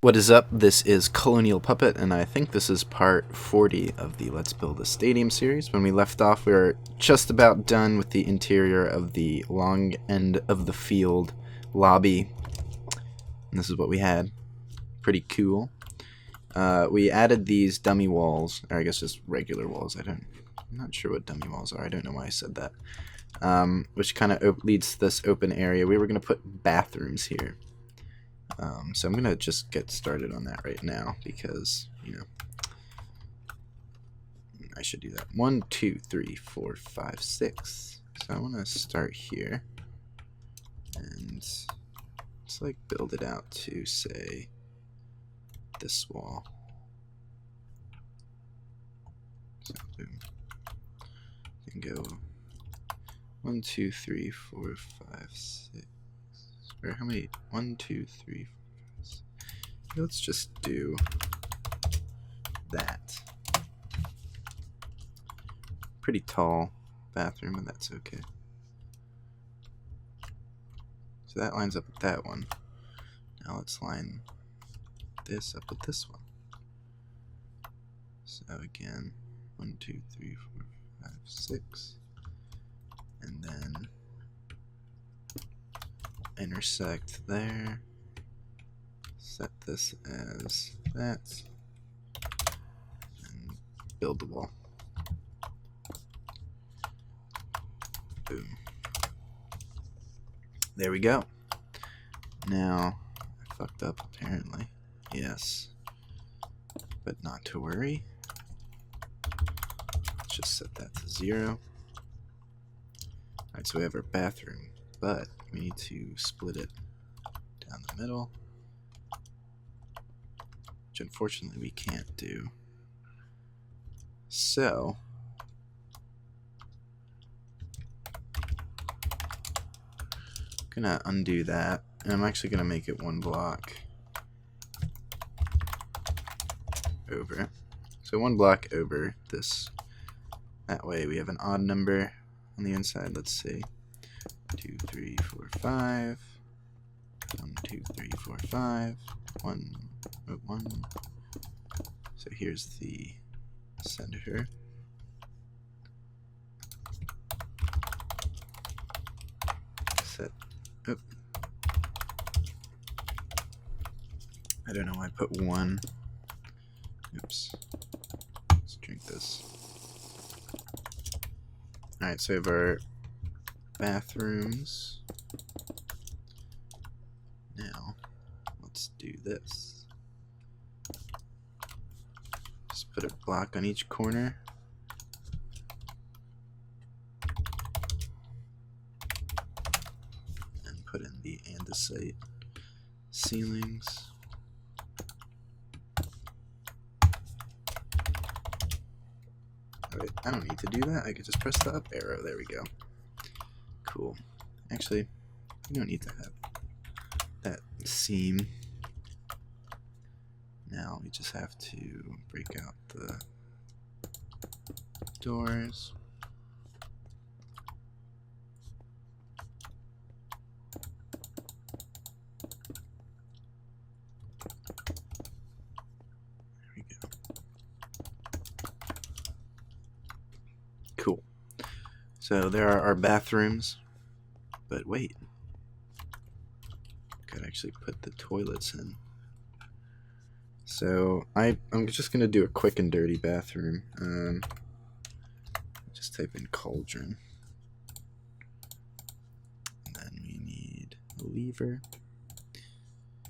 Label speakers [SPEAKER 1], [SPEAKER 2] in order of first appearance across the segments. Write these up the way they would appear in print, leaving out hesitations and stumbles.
[SPEAKER 1] What is up? This is Colonial Puppet, and I think this is part 40 of the Let's Build a Stadium series. When we left off, we were just about done with the interior of the long end of the field lobby. And this is what we had. Pretty cool. We added these dummy walls, or I guess just regular walls. I'm not sure what dummy walls are. I don't know why I said that. Which kind of leads to this open area. We were going to put bathrooms here. So I'm going to just get started on that right now because, I should do that. 1, 2, 3, 4, 5, 6. So I want to start here and just like build it out to, say, this wall. So boom. You can go 1, 2, 3, 4, 5, 6. Or how many? 1, 2, 3, 4, 5, 6. Let's just do that. Pretty tall bathroom, but that's okay. So that lines up with that one. Now let's line this up with this one. So again, 1, 2, 3, 4, 5, 6. And then intersect there. Set this as that. And build the wall. Boom. There we go. Now, I fucked up apparently. Yes. But not to worry. Let's just set that to 0. Alright, so we have our bathroom, but we need to split it down the middle, which unfortunately we can't do. So, I'm gonna undo that, and I'm actually gonna make it 1 block over. So 1 block over this. That way we have an odd number on the inside. Let's see. 2, 3, 4, 5. 1, 2, 3, 4, 5. 1, 1. So here's the center. Set. Oh. I don't know why I put 1. Oops. Let's drink this. Alright, so we have our bathrooms. Now, let's do this. Just put a block on each corner. And put in the andesite ceilings. Alright, I don't need to do that. I could just press the up arrow. There we go. Cool. Actually, we don't need to have that seam. Now we just have to break out the doors. There we go. Cool. So there are our bathrooms. But wait, could actually put the toilets in. So I'm just gonna do a quick and dirty bathroom. Just type in cauldron. And then we need a lever,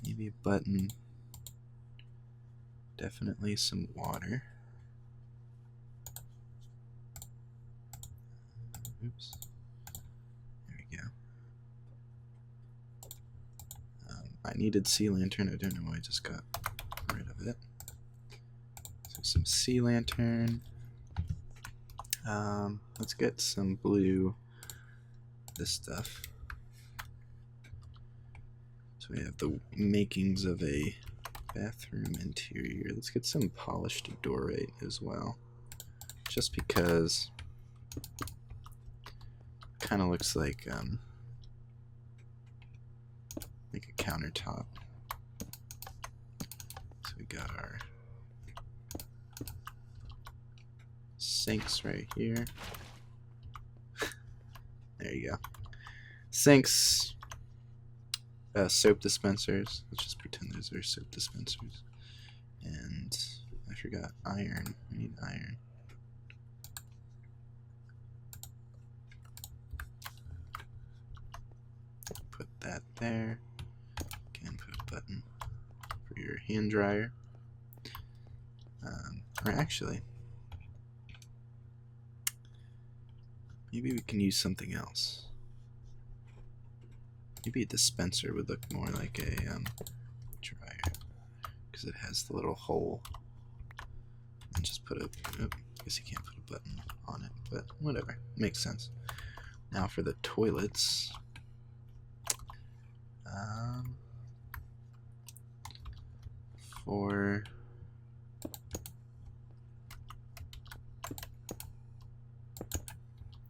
[SPEAKER 1] maybe a button, definitely some water. Oops. I needed sea lantern. I don't know why I just got rid of it. So some sea lantern. Let's get some blue. This stuff. So we have the makings of a bathroom interior. Let's get some polished dorite as well. Just because it kind of looks like a countertop. got our sinks right here. There you go. Sinks, soap dispensers. Let's just pretend those are soap dispensers. And I forgot iron. We need iron. Put that there. Again, put a button for your hand dryer. Or actually, maybe we can use something else. Maybe a dispenser would look more like a dryer, because it has the little hole. And just put a, oh, I guess you can't put a button on it, but whatever, makes sense. Now for the toilets. For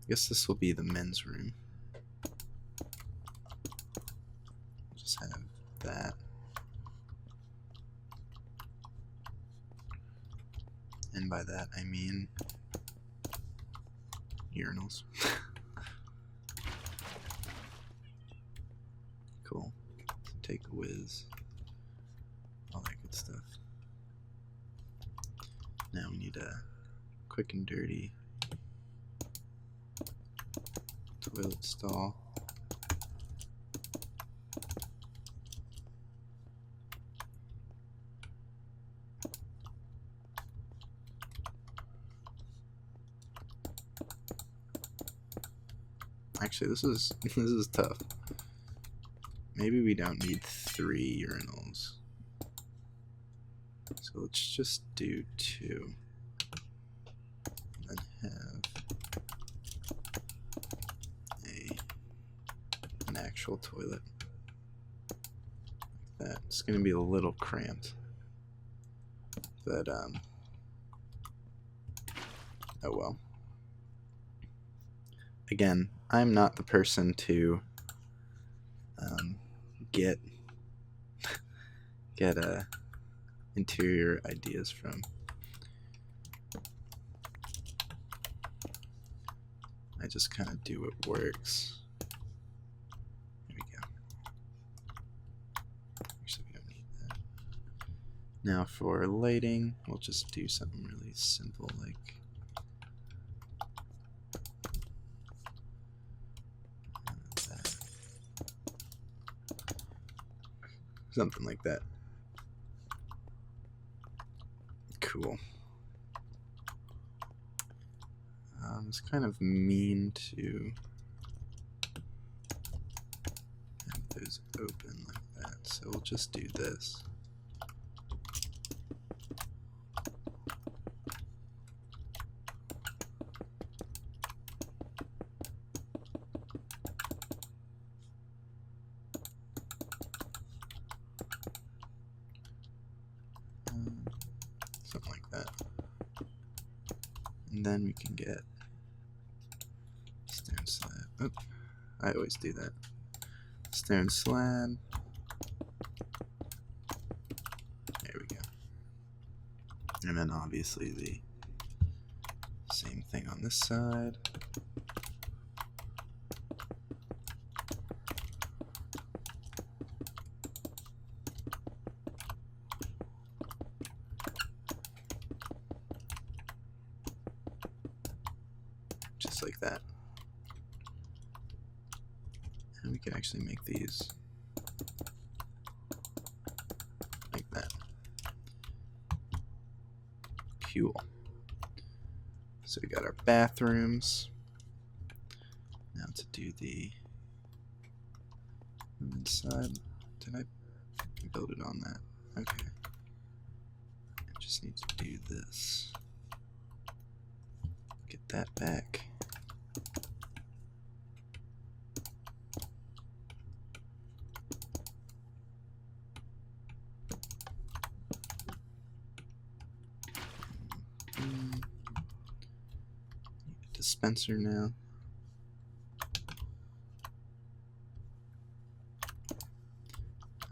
[SPEAKER 1] I guess this will be the men's room. Just have that. And by that I mean urinals. Cool. Take a whiz. All that good stuff. Now we need a quick and dirty toilet stall. Actually, this is tough. Maybe we don't need 3 urinals. So let's just do 2. And then have an actual toilet. Like that. It's gonna be a little cramped. But oh well. Again, I'm not the person to get interior ideas from. I just kind of do what works. There we go. Actually, we don't need that. Now for lighting, we'll just do something really simple like that. Something like that. Cool. It's kind of mean to have those open like that, so we'll just do this. Something like that. And then we can get stone slab. Oh, I always do that. Stone slab. There we go. And then obviously the same thing on this side. Just like that. And we can actually make these like that. Cool. So we got our bathrooms. Now to do the inside. Did I build it on that? Okay. I just need to do this. Get that back. Dispenser now.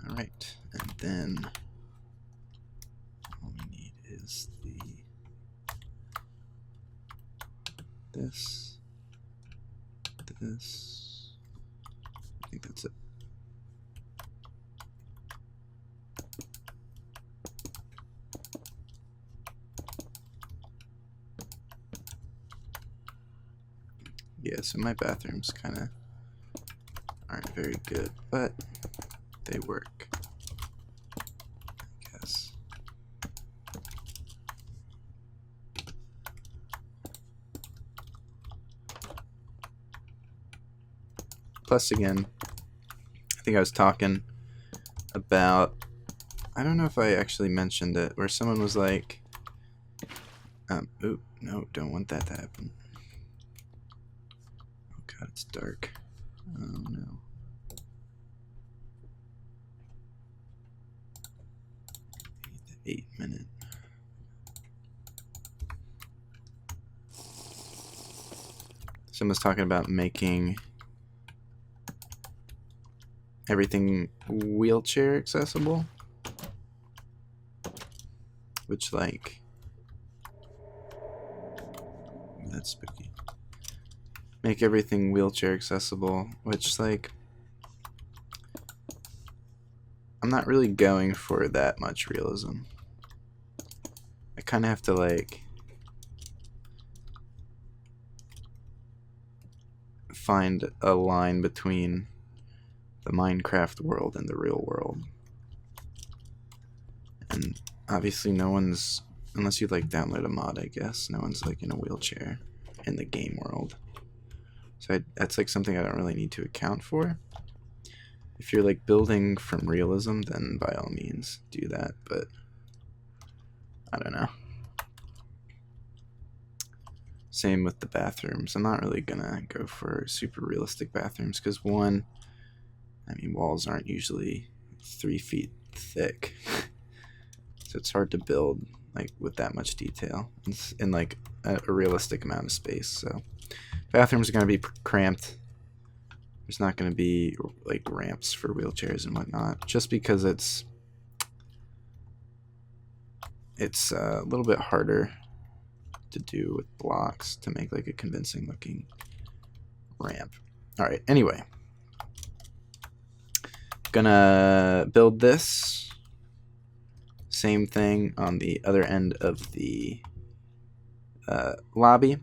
[SPEAKER 1] Alright, and then this, this. I think that's it. Yeah, so my bathrooms kind of aren't very good, but they work, I guess. Plus, again, I think I was talking about, I don't know if I actually mentioned it, where someone was like, oop, no, don't want that to happen. Oh god, it's dark. Oh no. The 8-minute. Someone's talking about making everything wheelchair accessible, which, like, that's spooky. Make everything wheelchair accessible, which, like, I'm not really going for that much realism. I kind of have to, like, find a line between the Minecraft world and the real world. And obviously no one's, unless you like download a mod, I guess, no one's like in a wheelchair in the game world. So that's like something I don't really need to account for. If you're like building from realism, then by all means do that, but I don't know. Same with the bathrooms. I'm not really gonna go for super realistic bathrooms because, one, I mean, walls aren't usually 3 feet thick, so it's hard to build like with that much detail in like a realistic amount of space. So bathrooms are gonna be cramped. There's not gonna be like ramps for wheelchairs and whatnot, just because it's a little bit harder to do with blocks to make like a convincing looking ramp. All right, anyway, gonna build this same thing on the other end of the lobby,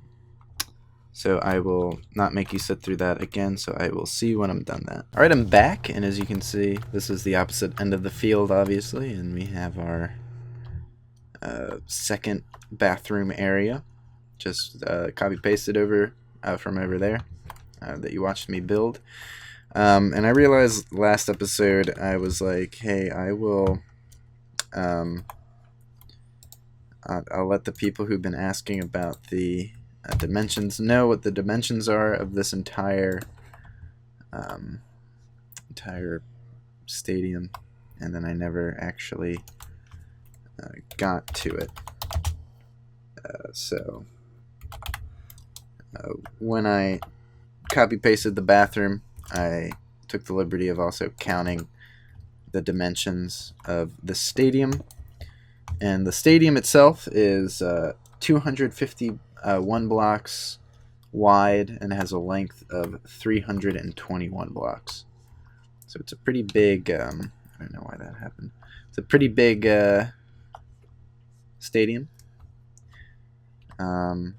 [SPEAKER 1] so I will not make you sit through that again, so I will see when I'm done that. All right, I'm back, and as you can see, this is the opposite end of the field, obviously, and we have our second bathroom area. Just copy pasted over from over there that you watched me build. And I realized last episode I was like, hey, I will I'll let the people who've been asking about the dimensions know what the dimensions are of this entire stadium, and then I never actually got to it. So when I copy pasted the bathroom, I took the liberty of also counting the dimensions of the stadium. And the stadium itself is 251 blocks wide and has a length of 321 blocks. So it's a pretty big, I don't know why that happened. It's a pretty big stadium. And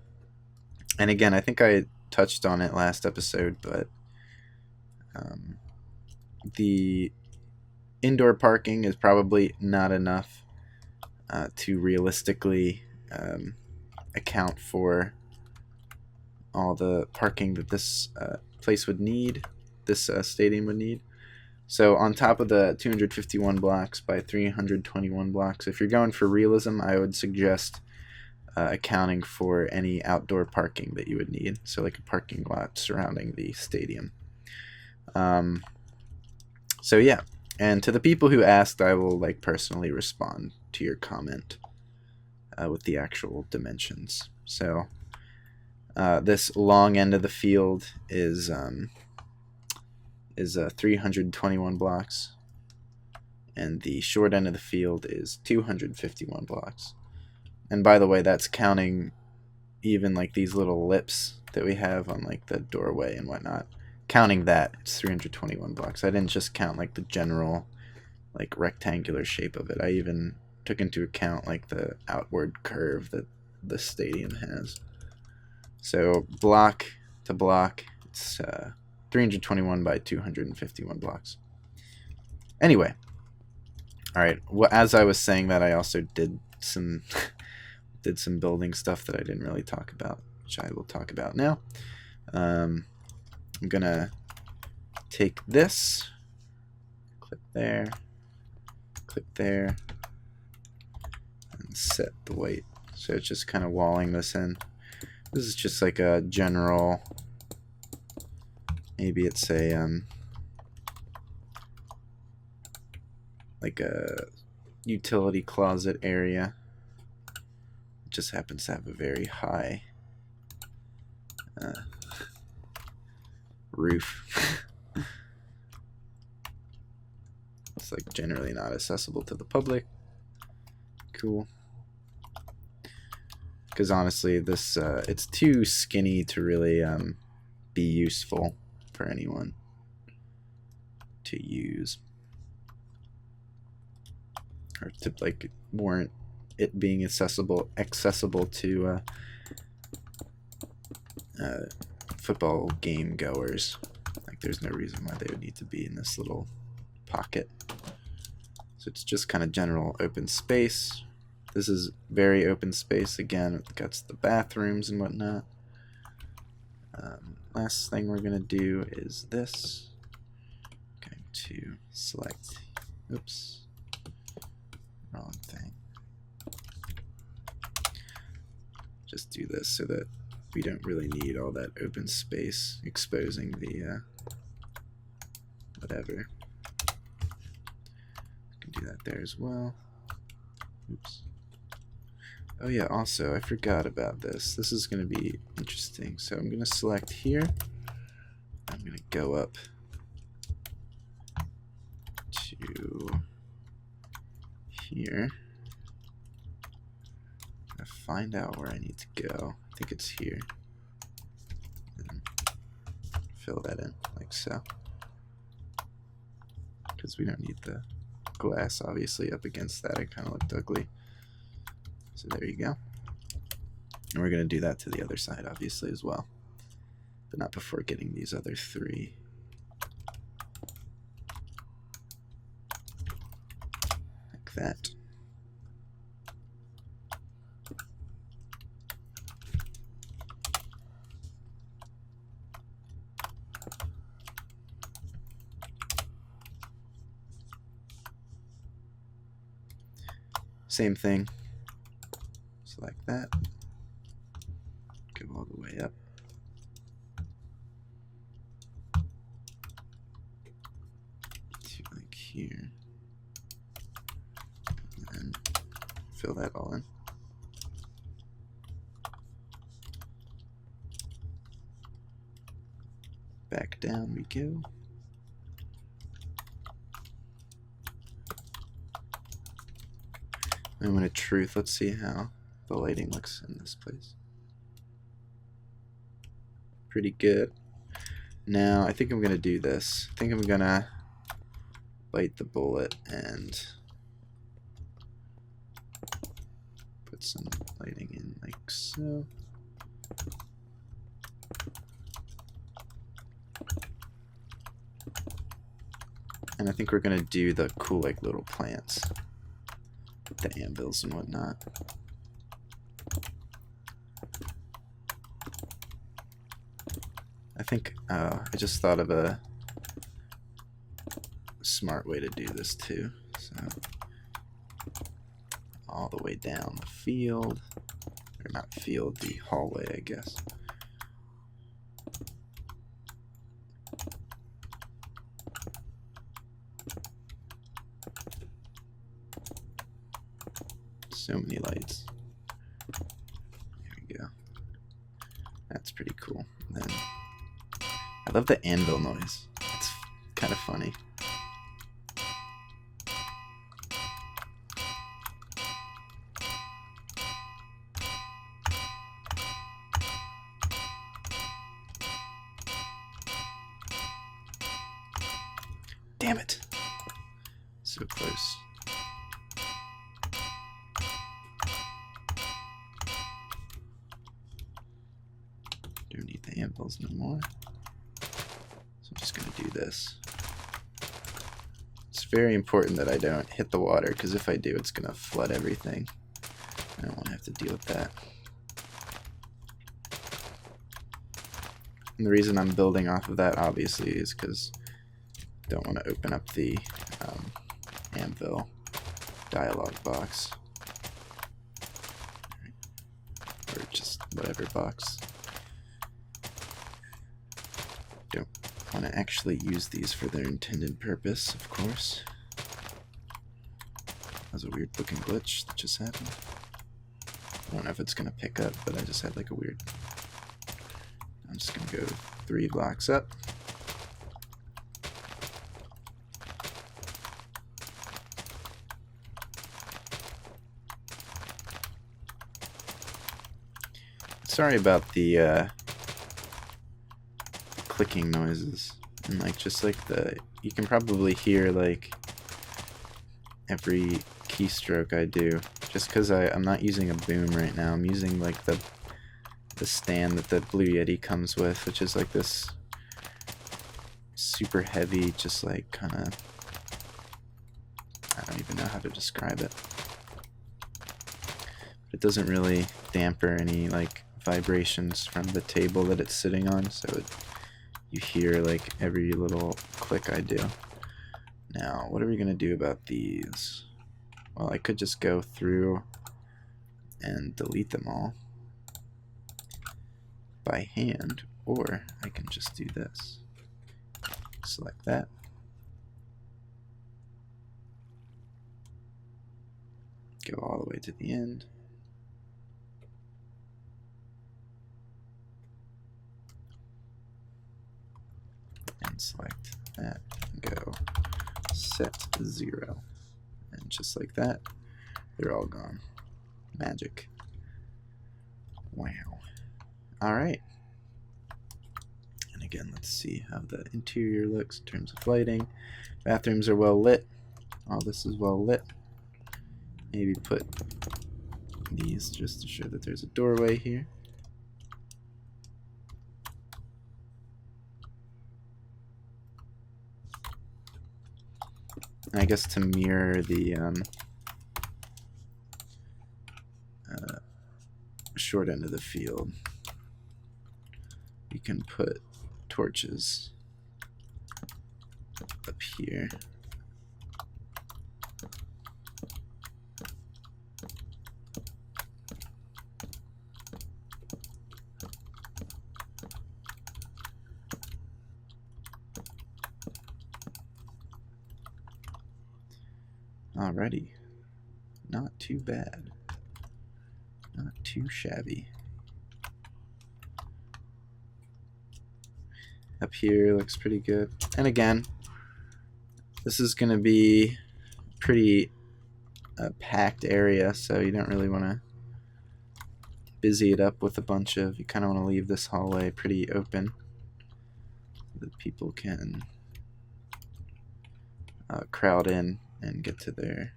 [SPEAKER 1] again, I think I touched on it last episode, but the indoor parking is probably not enough to realistically account for all the parking that this place would need, this stadium would need. So on top of the 251 blocks by 321 blocks, if you're going for realism, I would suggest accounting for any outdoor parking that you would need. So like a parking lot surrounding the stadium. So yeah, and to the people who asked, I will like personally respond to your comment with the actual dimensions. So this long end of the field is 321 blocks, and the short end of the field is 251 blocks. And by the way, that's counting even like these little lips that we have on like the doorway and whatnot. Counting that, it's 321 blocks. I didn't just count like the general like rectangular shape of it. I even took into account like the outward curve that the stadium has. So block to block, it's 321 by 251 blocks. Anyway, all right. Well, as I was saying that, I also did some building stuff that I didn't really talk about, which I will talk about now. I'm gonna take this, click there, and set the weight. So it's just kind of walling this in. This is just like a general, maybe it's a like a utility closet area. It just happens to have a very high roof. It's like generally not accessible to the public. Cool. Because honestly, this it's too skinny to really be useful for anyone to use, or to like warrant it being accessible to football game goers. Like, there's no reason why they would need to be in this little pocket. So it's just kind of general open space. This is very open space. Again, it got the bathrooms and whatnot. Last thing we're going to do is this. I'm going to select, oops, wrong thing. Just do this so that we don't really need all that open space exposing the whatever. I can do that there as well. Oops. Oh yeah, also, I forgot about this. This is going to be interesting. So I'm going to select here. I'm going to go up to here. I'm going to find out where I need to go. I think it's here. And fill that in like so. Because we don't need the glass, obviously, up against that. It kind of looked ugly. So there you go. And we're going to do that to the other side, obviously, as well. But not before getting these other three. Like that. Same thing. Select that. Go all the way up. To like here. And then fill that all in. Back down we go. Moment of truth. Let's see how the lighting looks in this place. Pretty good. Now, I think I'm going to do this. I think I'm going to bite the bullet and put some lighting in like so. And I think we're going to do the cool like little plants. The anvils and whatnot. I think I just thought of a smart way to do this too. So all the way down the field, or not field, the hallway, I guess. So many lights. There we go. That's pretty cool. And then I love the anvil noise. It's kind of funny. Damn it! So close. Don't need the anvils no more. So I'm just going to do this. It's very important that I don't hit the water, because if I do, it's going to flood everything. I don't want to have to deal with that. And the reason I'm building off of that, obviously, is because I don't want to open up the anvil dialog box. Or just whatever box. Don't want to actually use these for their intended purpose, of course. That was a weird looking glitch that just happened. I don't know if it's going to pick up, but I just had like a weird... I'm just going to go 3 blocks up. Sorry about the clicking noises. And like just like you can probably hear like every keystroke I do. Just because I'm not using a boom right now. I'm using like the stand that the Blue Yeti comes with, which is like this super heavy, just like kind of, I don't even know how to describe it. It doesn't really damper any like vibrations from the table that it's sitting on, so you hear like every little click I do. Now, what are we gonna do about these? Well, I could just go through and delete them all by hand, or I can just do this. Select that. Go all the way to the end. And select that. And go set 0. And just like that, they're all gone. Magic. Wow. Alright. And again, let's see how the interior looks in terms of lighting. Bathrooms are well lit. All this is well lit. Maybe put these just to show that there's a doorway here. I guess to mirror the short end of the field, you can put torches up here. Alrighty, not too bad, not too shabby. Up here looks pretty good. And again, this is going to be pretty packed area, so you don't really want to busy it up with a bunch of, you kind of want to leave this hallway pretty open so that people can crowd in and get to their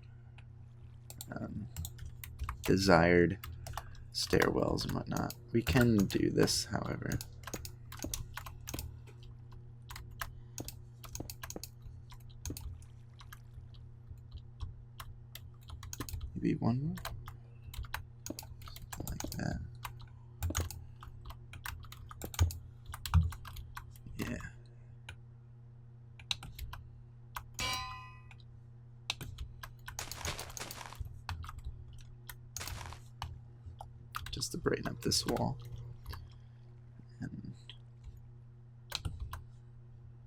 [SPEAKER 1] desired stairwells and whatnot. We can do this, however. Maybe one more? Something like that. Yeah. Just to brighten up this wall. And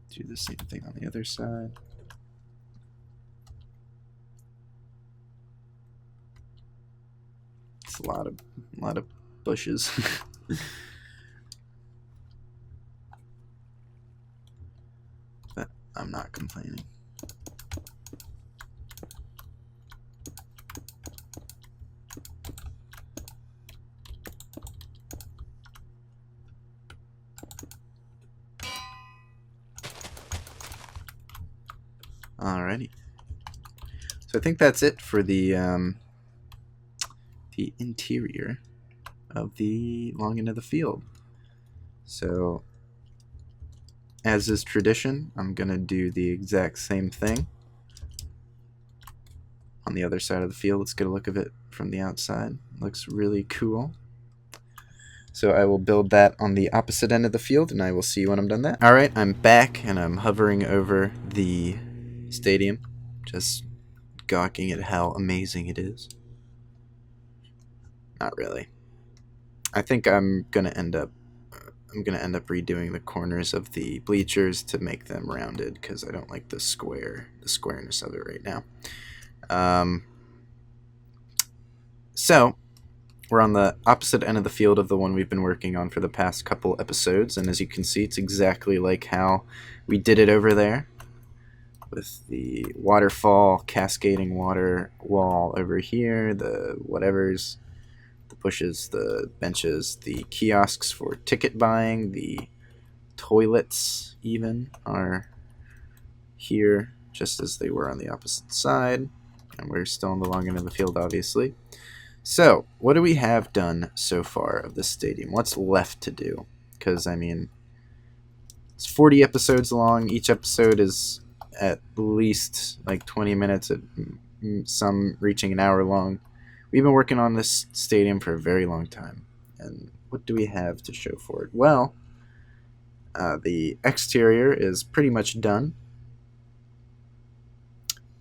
[SPEAKER 1] do the same thing on the other side. It's a lot of bushes. But I'm not complaining. Alrighty. So I think that's it for the interior of the long end of the field. So, as is tradition, I'm going to do the exact same thing on the other side of the field. Let's get a look at it from the outside. Looks really cool. So I will build that on the opposite end of the field, and I will see you when I'm done that. Alright, I'm back, and I'm hovering over the stadium, just gawking at how amazing it is. Not really. I think I'm gonna end up redoing the corners of the bleachers to make them rounded, because I don't like the squareness of it right now. So we're on the opposite end of the field of the one we've been working on for the past couple episodes, and as you can see, it's exactly like how we did it over there, with the waterfall, cascading water wall over here, the whatevers, the bushes, the benches, the kiosks for ticket buying, the toilets even are here, just as they were on the opposite side, and we're still on the long end of the field, obviously. So, what do we have done so far of this stadium? What's left to do? Because, I mean, it's 40 episodes long. Each episode is at least like 20 minutes, some reaching an hour long. We've been working on this stadium for a very long time. And what do we have to show for it? Well, the exterior is pretty much done.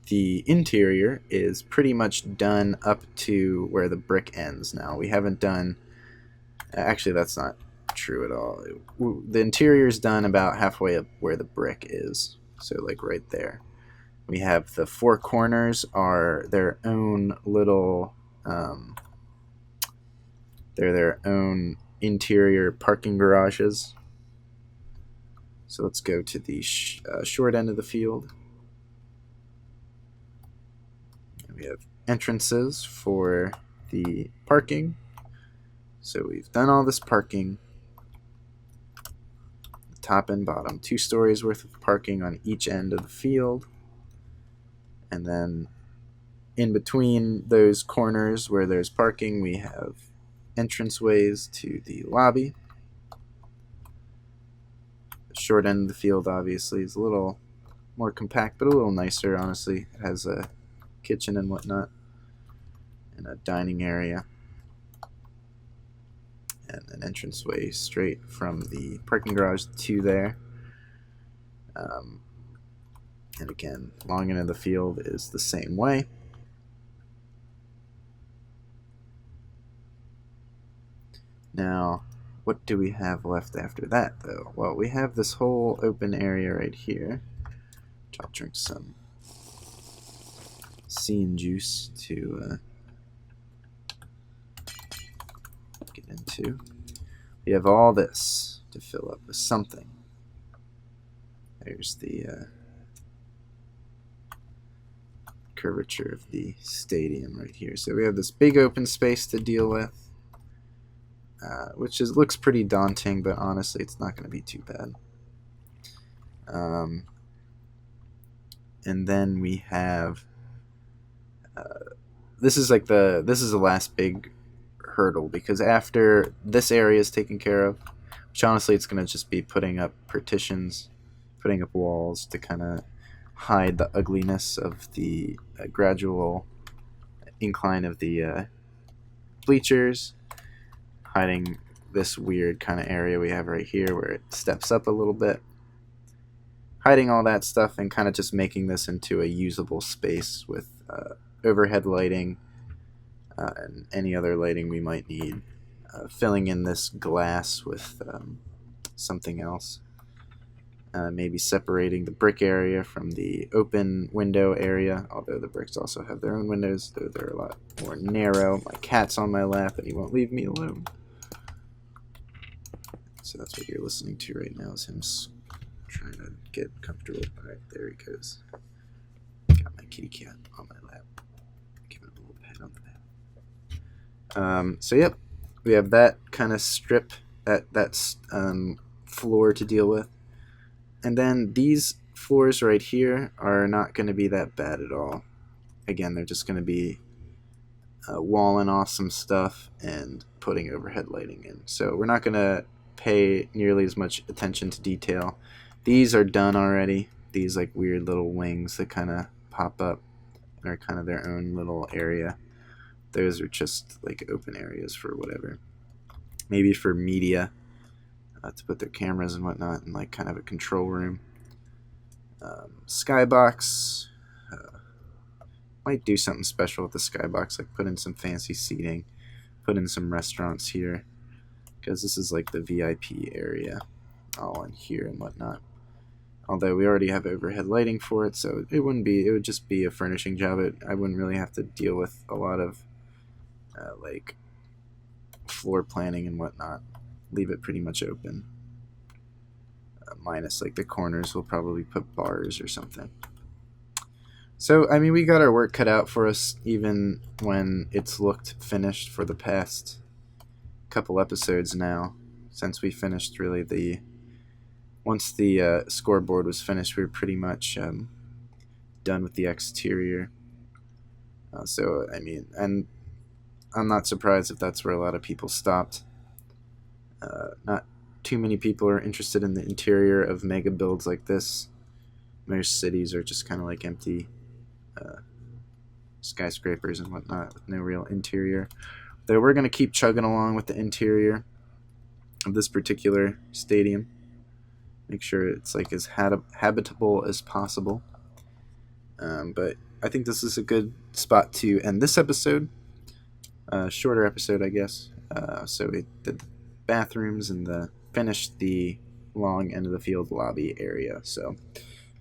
[SPEAKER 1] The interior is pretty much done up to where the brick ends now. We haven't done... Actually, that's not true at all. The interior is done about halfway up where the brick is. So, like, right there. We have the four corners are their own little... they're their own interior parking garages. So let's go to the short end of the field. We have entrances for the parking. So we've done all this parking. The top and bottom, 2 stories worth of parking on each end of the field. And then in between those corners where there's parking, we have entranceways to the lobby. The short end of the field, obviously, is a little more compact, but a little nicer, honestly. It has a kitchen and whatnot, and a dining area, and an entranceway straight from the parking garage to there. And again, long end of the field is the same way. Now, what do we have left after that, though? Well, we have this whole open area right here, which I'll drink some scene juice to get into. We have all this to fill up with something. There's the curvature of the stadium right here. So we have this big open space to deal with, which looks pretty daunting, but honestly, it's not going to be too bad. And then we have this is the last big hurdle, because after this area is taken care of, which honestly it's going to just be putting up partitions, putting up walls to kind of hide the ugliness of the gradual incline of the bleachers, hiding this weird kind of area we have right here where it steps up a little bit, hiding all that stuff and kind of just making this into a usable space with overhead lighting and any other lighting we might need, filling in this glass with something else. Maybe separating the brick area from the open window area, although the bricks also have their own windows, though they're a lot more narrow. My cat's on my lap and he won't leave me alone. So that's what you're listening to right now, is him trying to get comfortable. Alright, there he goes. Got my kitty cat on my lap. Give him a little pat on the back. So yep, we have that kind of strip, that floor to deal with. And then these floors right here are not going to be that bad at all. Again, they're just going to be walling off some stuff and putting overhead lighting in. So we're not going to pay nearly as much attention to detail. These are done already. These like weird little wings that kind of pop up are kind of their own little area. Those are just like open areas for whatever. Maybe for media to put their cameras and whatnot in like kind of a control room. Skybox. Might do something special with the skybox, like put in some fancy seating, put in some restaurants here, because this is like the VIP area, all in here and whatnot. Although we already have overhead lighting for it, so it wouldn't be. It would just be a furnishing job. I wouldn't really have to deal with a lot of like floor planning and whatnot. Leave it pretty much open. Minus like the corners, we'll probably put bars or something. So, I mean, we got our work cut out for us even when it's looked finished for the past couple episodes now. Since we finished really once the scoreboard was finished, we were pretty much done with the exterior. So, I mean, and I'm not surprised if that's where a lot of people stopped. Not too many people are interested in the interior of mega builds like this. Most cities are just kind of like empty skyscrapers and whatnot with no real interior. Though we're going to keep chugging along with the interior of this particular stadium. Make sure it's like as habitable as possible. But I think this is a good spot to end this episode. Shorter episode, I guess. So we did the bathrooms and finished the long end of the field lobby area. So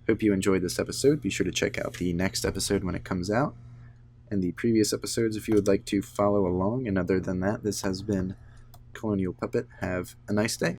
[SPEAKER 1] hope you enjoyed this episode. Be sure to check out the next episode when it comes out, and the previous episodes if you would like to follow along. And other than that, this has been Colonial Puppet. Have a nice day.